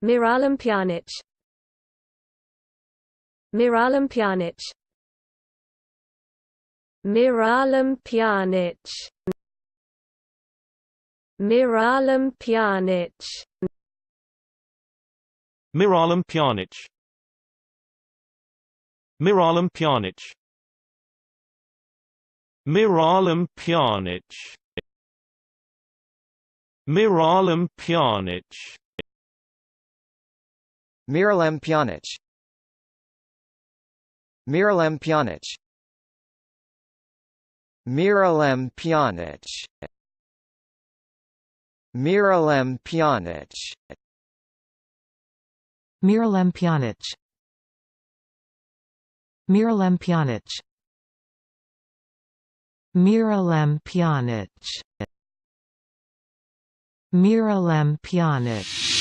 Miralem Pjanic. Miralem Pjanic. Miralem Pjanic. Miralem Pjanic. Miralem Pjanic. Miralem Pjanic. Miralem Pjanic. Miralem Pjanic. Miralem Pjanic. Miralem Pjanic. Miralem Pjanic. Miralem Pjanic. Miralem Pjanic. Miralem Pjanic. Miralem Pjanic. Miralem Pjanic.